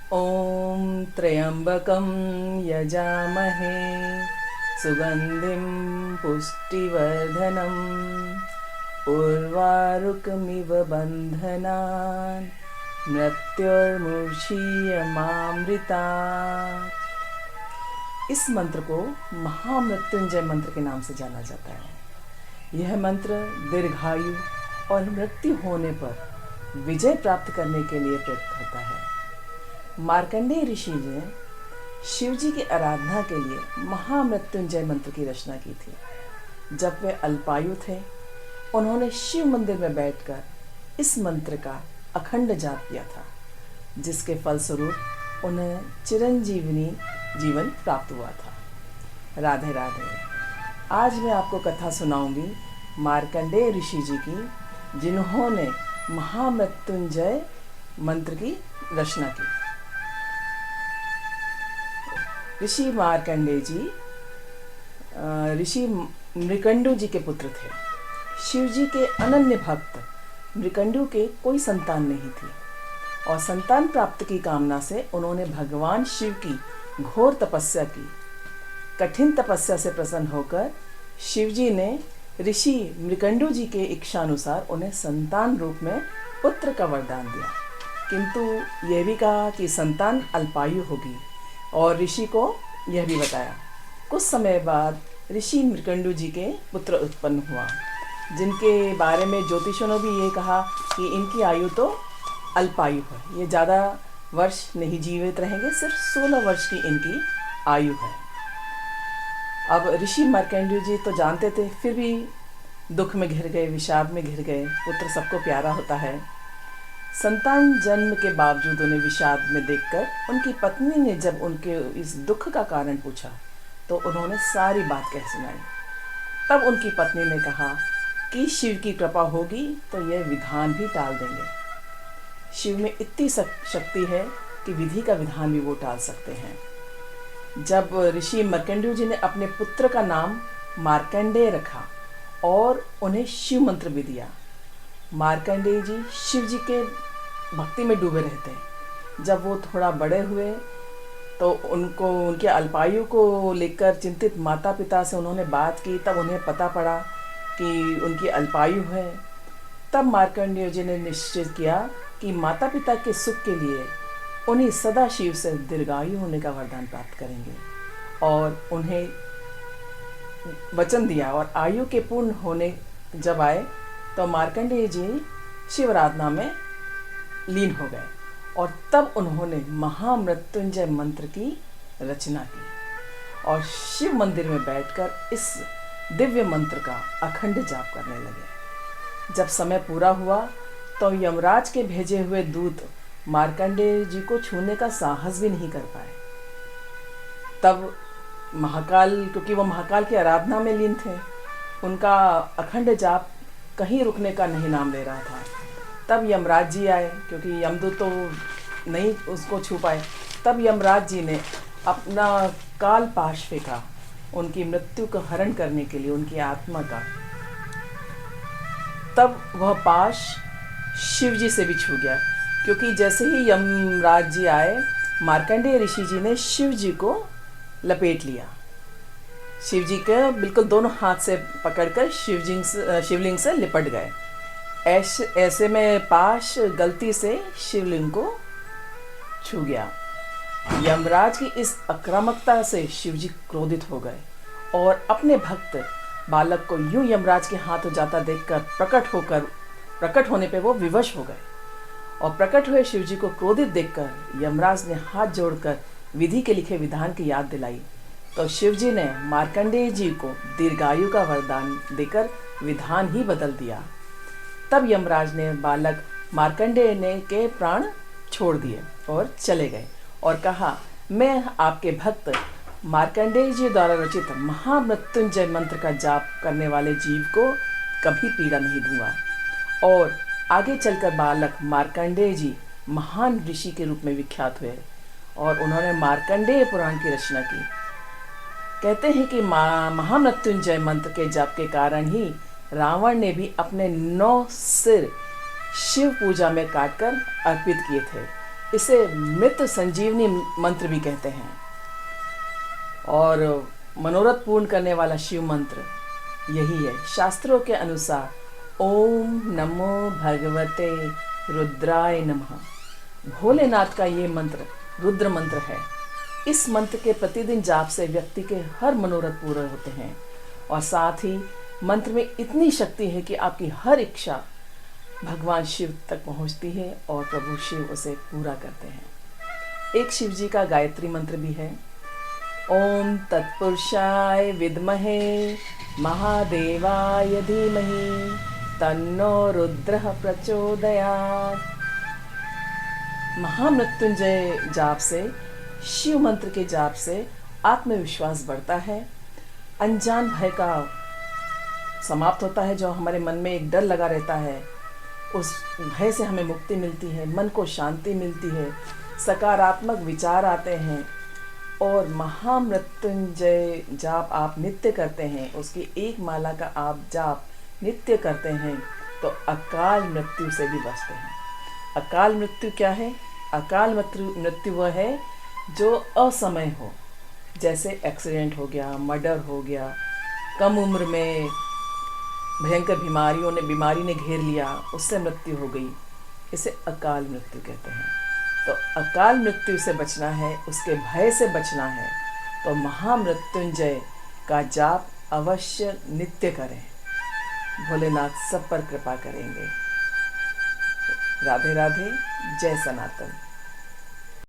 ॐ त्र्यम्बकं यजामहे सुगन्धिं पुष्टिवर्धनम् उर्वारुकमिव बन्धनान् मृत्युर्मुक्षीयमामृतात्। इस मंत्र को महामृत्युंजय मंत्र के नाम से जाना जाता है। यह मंत्र दीर्घायु और मृत्यु होने पर विजय प्राप्त करने के लिए प्रयुक्त होता है। मार्कंडेय ऋषि ने शिव जी की आराधना के लिए महामृत्युंजय मंत्र की रचना की थी। जब वे अल्पायु थे, उन्होंने शिव मंदिर में बैठकर इस मंत्र का अखंड जाप किया था, जिसके फलस्वरूप उन्हें चिरंजीवनी जीवन प्राप्त हुआ था। राधे राधे। आज मैं आपको कथा सुनाऊंगी मार्कंडेय ऋषि जी की, जिन्होंने महामृत्युंजय मंत्र की रचना की। ऋषि मार्कंडेय जी ऋषि मृकंडु जी के पुत्र थे। शिव जी के अनन्य भक्त मृकंडु के कोई संतान नहीं थी और संतान प्राप्ति की कामना से उन्होंने भगवान शिव की घोर तपस्या की। कठिन तपस्या से प्रसन्न होकर शिव जी ने ऋषि मृकंडु जी के इच्छानुसार उन्हें संतान रूप में पुत्र का वरदान दिया, किंतु यह भी कहा कि संतान अल्पायु होगी और ऋषि को यह भी बताया। कुछ समय बाद ऋषि मृकंडु जी के पुत्र उत्पन्न हुआ, जिनके बारे में ज्योतिषों ने भी ये कहा कि इनकी आयु तो अल्पायु है, ये ज़्यादा वर्ष नहीं जीवित रहेंगे, सिर्फ 16 वर्ष की इनकी आयु है। अब ऋषि मार्कंडेय जी तो जानते थे, फिर भी दुख में घिर गए, विषाद में घिर गए। पुत्र सबको प्यारा होता है। संतान जन्म के बावजूद उन्हें विषाद में देखकर उनकी पत्नी ने जब उनके इस दुख का कारण पूछा तो उन्होंने सारी बात कह सुनाई। तब उनकी पत्नी ने कहा कि शिव की कृपा होगी तो यह विधान भी टाल देंगे। शिव में इतनी शक्ति है कि विधि का विधान भी वो टाल सकते हैं। जब ऋषि मार्कंडेय जी ने अपने पुत्र का नाम मार्कंडेय रखा और उन्हें शिव मंत्र भी दिया। मार्कंडेय जी शिव जी के भक्ति में डूबे रहते हैं। जब वो थोड़ा बड़े हुए तो उनको उनके अल्पायु को लेकर चिंतित माता पिता से उन्होंने बात की। तब उन्हें पता पड़ा कि उनकी अल्पायु है। तब मार्कंडेय जी ने निश्चय किया कि माता पिता के सुख के लिए उन्हें सदा शिव से दीर्घायु होने का वरदान प्राप्त करेंगे और उन्हें वचन दिया। और आयु के पूर्ण होने जब आए तो मार्कंडेय जी शिव आराधना में लीन हो गए और तब उन्होंने महामृत्युंजय मंत्र की रचना की और शिव मंदिर में बैठकर इस दिव्य मंत्र का अखंड जाप करने लगे। जब समय पूरा हुआ तो यमराज के भेजे हुए दूत मार्कंडेय जी को छूने का साहस भी नहीं कर पाए। तब महाकाल, क्योंकि वो महाकाल की आराधना में लीन थे, उनका अखंड जाप कहीं रुकने का नहीं नाम ले रहा था। तब यमराज जी आए, क्योंकि यमदूत तो नहीं उसको छू पाए। तब यमराज जी ने अपना काल पाश फेंका उनकी मृत्यु को हरण करने के लिए, उनकी आत्मा का। तब वह पाश शिव जी से भी छू गया, क्योंकि जैसे ही यमराज जी आए, मार्कंडेय ऋषि जी ने शिव जी को लपेट लिया। शिव जी के बिल्कुल दोनों हाथ से पकड़कर शिवलिंग से लिपट गए। ऐसे में पाश गलती से शिवलिंग को छू गया। यमराज की इस आक्रामकता से शिव जी क्रोधित हो गए और अपने भक्त बालक को यूं यमराज के हाथों जाता देखकर प्रकट होने पे वो विवश हो गए। और प्रकट हुए शिव जी को क्रोधित देखकर यमराज ने हाथ जोड़कर विधि के लिखे विधान की याद दिलाई तो शिव जी ने मार्कंडेय जी को दीर्घायु का वरदान देकर विधान ही बदल दिया। तब यमराज ने बालक मार्कंडेय ने के प्राण छोड़ दिए और चले गए और कहा, मैं आपके भक्त मार्कंडेय जी द्वारा रचित महामृत्युंजय मंत्र का जाप करने वाले जीव को कभी पीड़ा नहीं दूंगा। और आगे चलकर बालक मार्कंडेय जी महान ऋषि के रूप में विख्यात हुए और उन्होंने मार्कंडेय पुराण की रचना की। कहते हैं कि महामृत्युंजय मंत्र के जाप के कारण ही रावण ने भी अपने 9 सिर शिव पूजा में काटकर अर्पित किए थे। इसे मृत संजीवनी मंत्र भी कहते हैं। और मनोरथ पूर्ण करने वाला शिव मंत्र यही है। शास्त्रों के अनुसार ओम नमो भगवते रुद्राय नमः भोलेनाथ का ये मंत्र रुद्र मंत्र है। इस मंत्र के प्रतिदिन जाप से व्यक्ति के हर मनोरथ पूरे होते हैं और साथ ही मंत्र में इतनी शक्ति है कि आपकी हर इच्छा भगवान शिव तक पहुंचती है और प्रभु शिव उसे पूरा करते हैं। एक शिव जी का गायत्री मंत्र भी है। ओम तत्पुरुषाय विद्महे महादेवाय धीमहि तन्नो रुद्रः प्रचोदयात्। महामृत्युंजय जाप से, शिव मंत्र के जाप से आत्मविश्वास बढ़ता है, अनजान भय का समाप्त होता है। जो हमारे मन में एक डर लगा रहता है उस भय से हमें मुक्ति मिलती है, मन को शांति मिलती है, सकारात्मक विचार आते हैं। और महामृत्युंजय जाप आप नित्य करते हैं, उसकी एक माला का आप जाप नित्य करते हैं तो अकाल मृत्यु से भी बचते हैं। अकाल मृत्यु क्या है? अकाल मृत्यु वह है जो असमय हो, जैसे एक्सीडेंट हो गया, मर्डर हो गया, कम उम्र में भयंकर बीमारी ने घेर लिया, उससे मृत्यु हो गई, इसे अकाल मृत्यु कहते हैं। तो अकाल मृत्यु से बचना है, उसके भय से बचना है तो महामृत्युंजय का जाप अवश्य नित्य करें। भोलेनाथ सब पर कृपा करेंगे। राधे राधे, जय सनातन।